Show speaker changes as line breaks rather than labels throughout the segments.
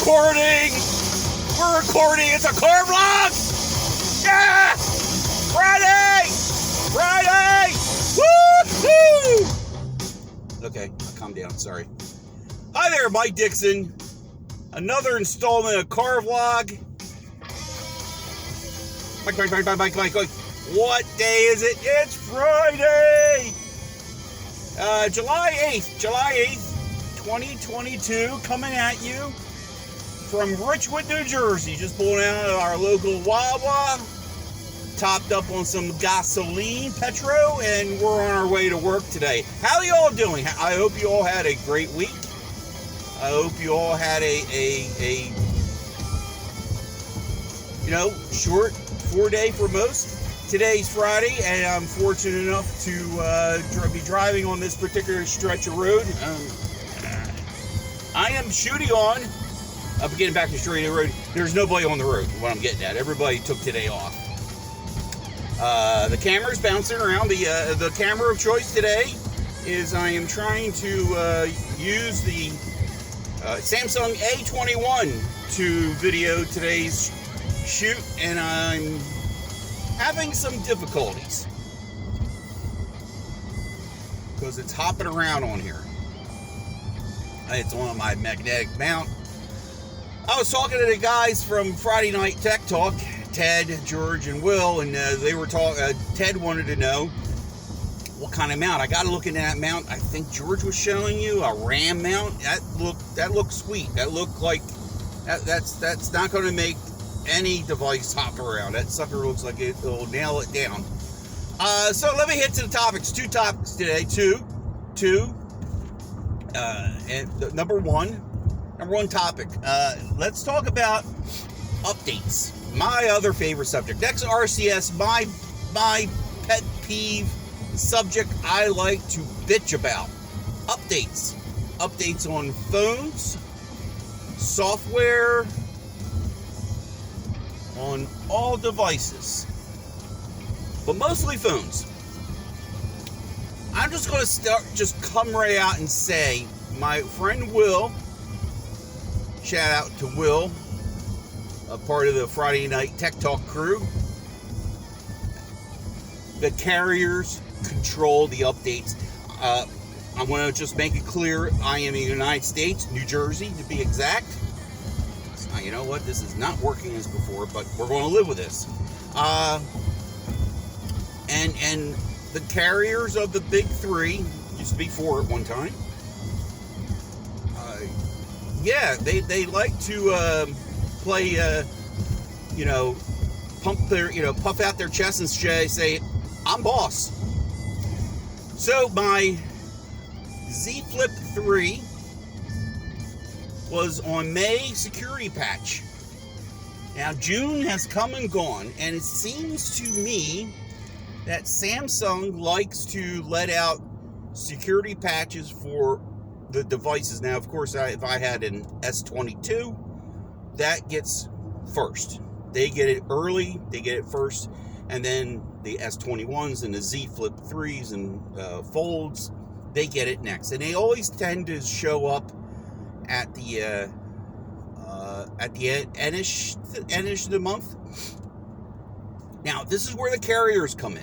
recording! We're recording! It's a car vlog! Yeah! Friday! Friday! Woo-hoo! Okay, calm down, sorry. Hi there, Mike Dixon. Another installment of car vlog. Mike. What day is it? It's Friday! July 8th, 2022, coming at you from Richwood, New Jersey. Just pulling out of our local Wawa, topped up on some gasoline, petro, and we're on our way to work today. How are you all doing? I hope you all had a great week. I hope you all had a short 4-day for most. Today's Friday, and I'm fortunate enough to be driving on this particular stretch of road. I am shooting on. I'm getting back to straight road. There's nobody on the road. What I'm getting at, everybody took today off. The camera's bouncing around. The camera of choice today is I am trying to use the Samsung A21 to video today's shoot, and I'm having some difficulties because it's hopping around on here. It's on my magnetic mount. I was talking to the guys from Friday Night Tech Talk, Ted, George, and Will, and they were talking. Ted wanted to know what kind of mount. I got to look at that mount. I think George was showing you a RAM mount. That looked sweet. That looked like that's not going to make any device hop around. That sucker looks like it'll nail it down. So let me hit to the topics. 2 topics today. And number one topic. Let's talk about updates. My other favorite subject. XRCS, my pet peeve subject I like to bitch about. Updates. Updates on phones, software, on all devices, but mostly phones. I'm just going to come right out and say, my friend Will, shout out to Will, a part of the Friday Night Tech Talk crew, the carriers control the updates. I want to just make it clear, I am in the United States, New Jersey to be exact. You know what? This is not working as before, but we're going to live with this. And the carriers of the big 3, used to be 4 at one time. They like to play, puff out their chest and say, I'm boss. So my Z Flip 3 was on May security patch. Now June has come and gone, and it seems to me that Samsung likes to let out security patches for the devices. Now, of course, if I had an S22, that gets first. They get it early, they get it first, and then the S21s and the Z Flip 3s and Folds, they get it next. And they always tend to show up at the endish of the month. Now, this is where the carriers come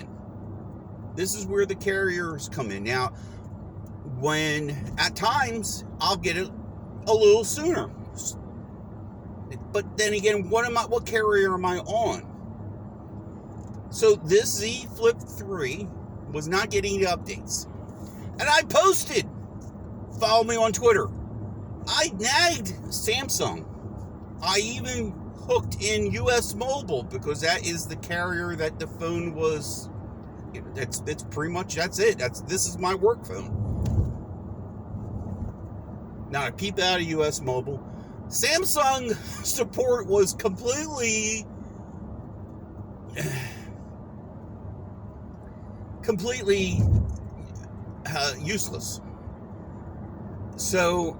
in. Now, when at times I'll get it a little sooner, but then again, what carrier am I on? So this Z Flip 3 was not getting the updates, and I posted. Follow me on Twitter. I nagged Samsung. I even hooked in US Mobile because that is the carrier that the phone was. It's pretty much that's it. This is my work phone. Now I peep out of US Mobile. Samsung support was completely useless. So,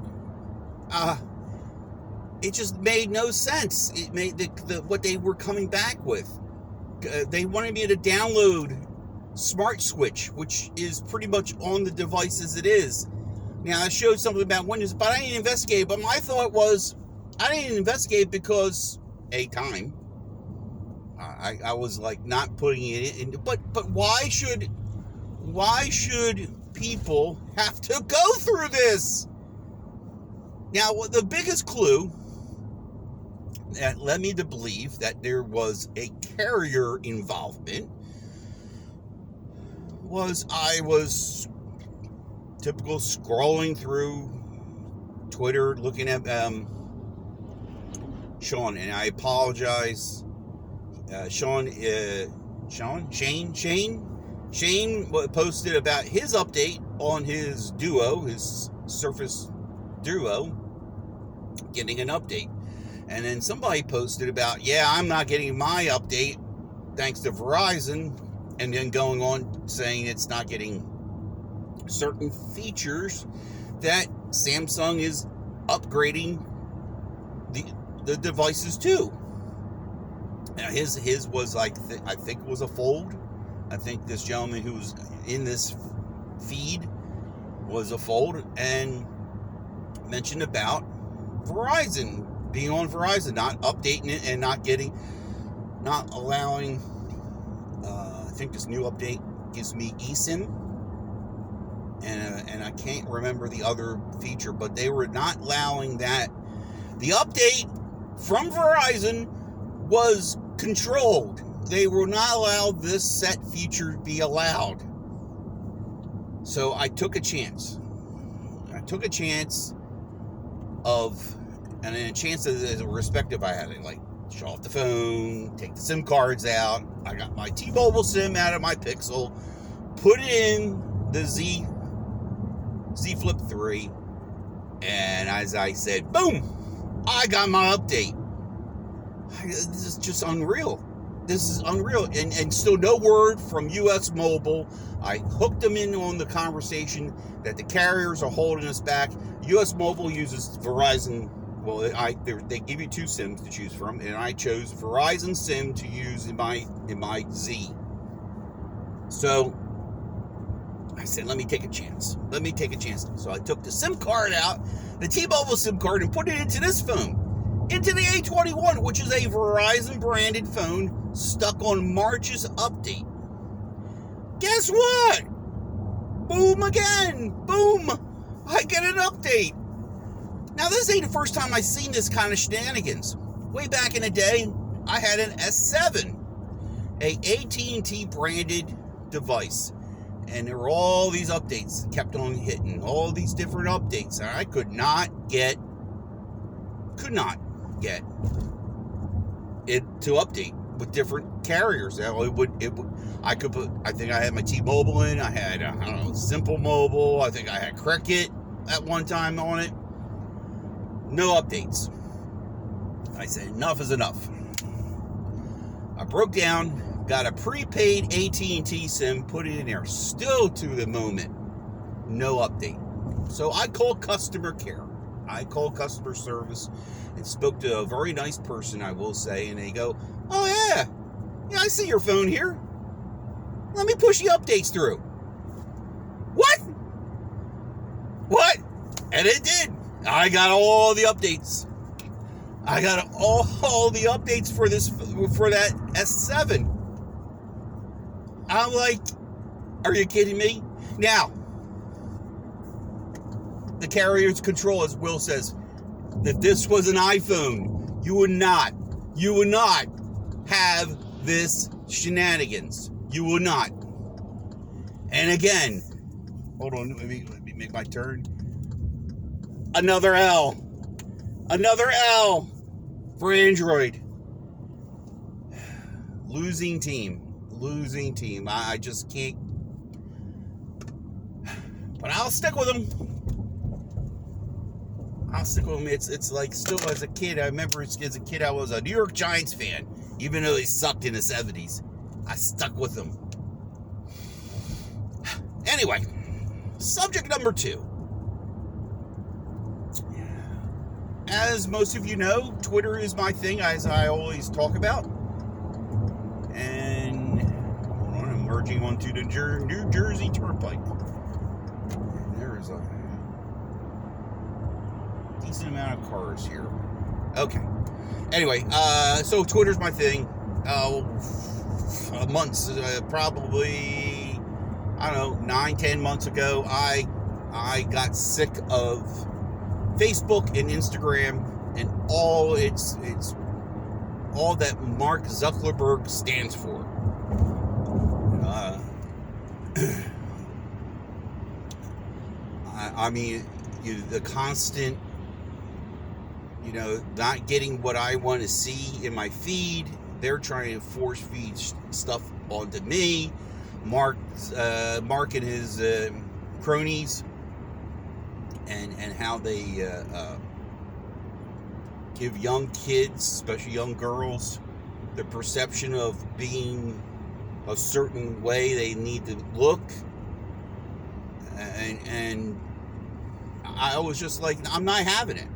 it just made no sense. It made what they were coming back with. They wanted me to download Smart Switch, which is pretty much on the device as it is. Now, I showed something about Windows, but I didn't investigate. But my thought was, I didn't investigate because time. I was like not putting it in. But why should people have to go through this? Now, the biggest clue that led me to believe that there was a carrier involvement was I was typical scrolling through Twitter, looking at Sean, and I apologize. Shane posted about his update on his Duo, his Surface Duo, getting an update. And then somebody posted about, I'm not getting my update thanks to Verizon, and then going on saying it's not getting certain features that Samsung is upgrading the devices to. Now his was like, I think it was a Fold. I think this gentleman who was in this feed was a Fold, and mentioned about Verizon, being on Verizon, not updating it and not allowing, I think this new update gives me eSIM, and I can't remember the other feature, but they were not allowing that. The update from Verizon was controlled. They were not allowed this set feature to be allowed. So I took a chance. And a chance as a respective, I had to like shut off the phone, take the SIM cards out. I got my T-Mobile SIM out of my Pixel, put it in the Z Flip 3, and as I said, boom, I got my update. This is just unreal. This is unreal. And still no word from US Mobile. I hooked them in on the conversation that the carriers are holding us back. US Mobile uses Verizon. Well, they give you two SIMs to choose from, and I chose Verizon SIM to use in my Z. So I said, let me take a chance. So I took the SIM card out, the T-Mobile SIM card, and put it into this phone, into the A21, which is a Verizon branded phone stuck on March's update. Guess what? Boom again. Boom. I get an update. Now, this ain't the first time I've seen this kind of shenanigans. Way back in the day, I had an S7, a AT&T branded device, and there were all these updates that kept on hitting, all these different updates, and I could not get it to update with different carriers. I think I had my T-Mobile in, I had, Simple Mobile, I think I had Cricket at one time on it. No updates. I said, enough is enough. I broke down, got a prepaid AT&T SIM, put it in there. Still to the moment, no update. So I called customer care. I called customer service and spoke to a very nice person, I will say, and they go, oh yeah, I see your phone here. Let me push the updates through. What? And it did. I got all the updates. I got all the updates for that S7. I'm like, are you kidding me? Now, the carrier's control, as Will says, if this was an iPhone, you would not have this shenanigans. You would not. And again, hold on, let me make my turn. Another L for Android. Losing team. I just can't. But I'll stick with them. It's like, still as a kid, I remember as a kid I was a New York Giants fan, even though they sucked in the 70s. I stuck with them. Anyway, subject number 2. As most of you know, Twitter is my thing, as I always talk about. And hold on, I'm merging onto the New Jersey Turnpike. And there is a decent amount of cars here. Okay. Anyway, so Twitter's my thing. Months, probably, I don't know, 9-10 months ago, I got sick of Facebook and Instagram and all it's all that Mark Zuckerberg stands for. I mean, the constant, not getting what I want to see in my feed. They're trying to force feed stuff onto me. Mark and his cronies, and how they give young kids, especially young girls, the perception of being a certain way they need to look. And I was just like, I'm not having it.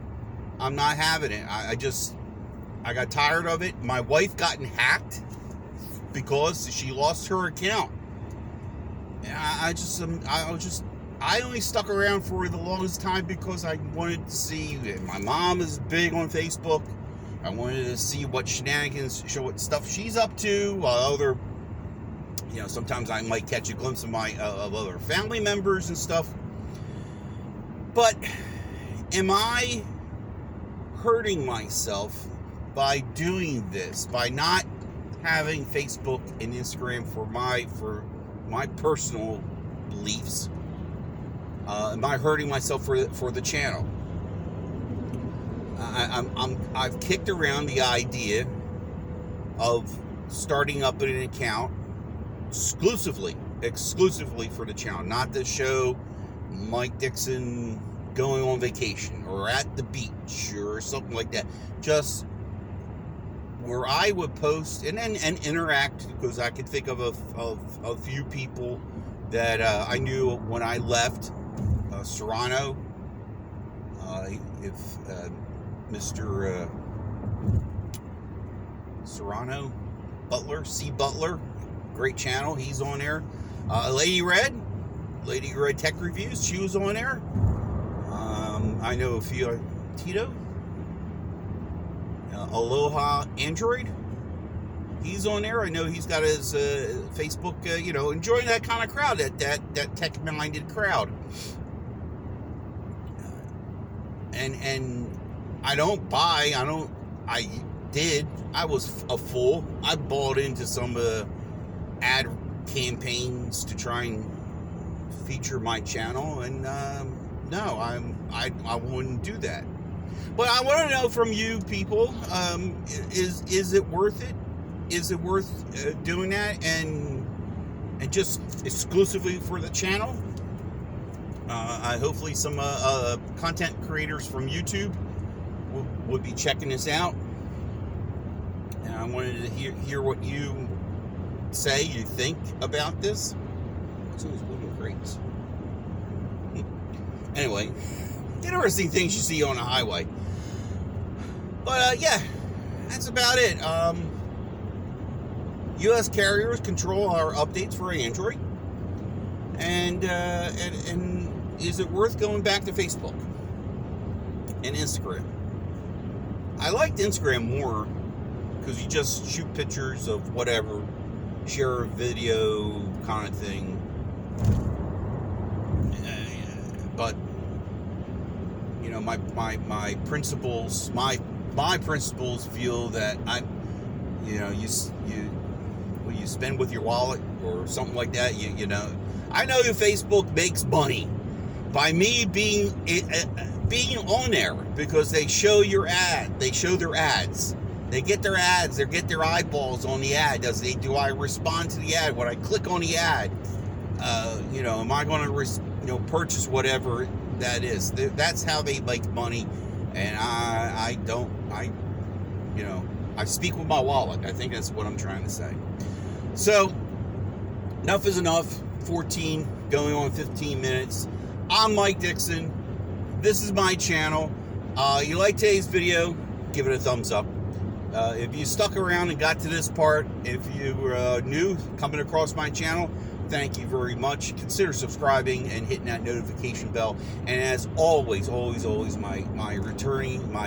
I got tired of it. My wife gotten hacked because she lost her account. And I only stuck around for the longest time because I wanted to see. My mom is big on Facebook. I wanted to see what shenanigans, show what stuff she's up to. Other, sometimes I might catch a glimpse of of other family members and stuff. But am I hurting myself by doing this, by not having Facebook and Instagram for my personal beliefs? Am I hurting myself for the channel? I've kicked around the idea of starting up an account exclusively for the channel, not to show Mike Dixon going on vacation or at the beach or something like that. Just where I would post and interact, because I could think of a few people that I knew when I left. Serrano, Mr. Serrano, C. Butler, great channel, he's on there. Lady Red Tech Reviews, she was on there. I know a few, Tito, Aloha Android, he's on there. I know he's got his Facebook, enjoying that kind of crowd, that tech-minded crowd. And I was a fool. I bought into some ad campaigns to try and feature my channel, and no, I wouldn't do that. But I want to know from you people, is it worth it? Is it worth doing that and just exclusively for the channel? Hopefully some content creators from YouTube would be checking this out. And I wanted to hear what you think about this. What's those wooden crates? Anyway, interesting things you see on the highway. But yeah, that's about it. U.S. carriers control our updates for Android. And is it worth going back to Facebook and Instagram? I liked Instagram more because you just shoot pictures of whatever, share a video kind of thing. But my principals, my principals feel that you spend with your wallet or something like that. I know Facebook makes money by me being on there because they show your ad. They show their ads. They get their ads. They get their eyeballs on the ad. Do I respond to the ad? When I click on the ad, am I going to purchase whatever that is? That's how they make money, and I don't. I speak with my wallet. I think that's what I'm trying to say. So, enough is enough. 14 going on 15 minutes. I'm Mike Dixon. This is my channel. You like today's video, give it a thumbs up. If you stuck around and got to this part, if you were new coming across my channel, thank you very much. Consider subscribing and hitting that notification bell. And as always, my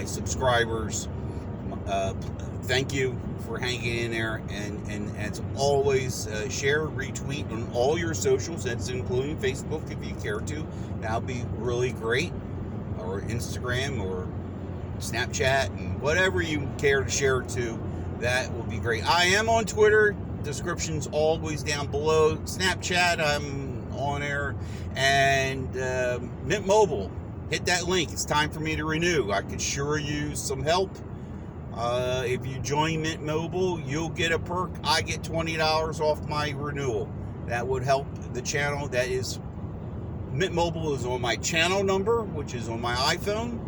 subscribers, Thank you for hanging in there, and as always, share, retweet on all your socials, that's including Facebook if you care to. That'll be really great, or Instagram or Snapchat, and whatever you care to share to, that will be great. I am on Twitter. Description's always down below. Snapchat, I'm on there, and Mint Mobile. Hit that link. It's time for me to renew. I could sure use some help. If you join Mint Mobile, you'll get a perk. I get $20 off my renewal. That would help the channel. That is, Mint Mobile is on my channel number, which is on my iPhone.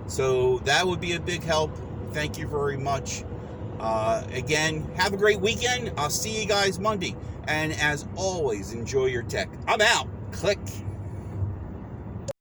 So that would be a big help. Thank you very much. Again, have a great weekend. I'll see you guys Monday. And as always, enjoy your tech. I'm out. Click.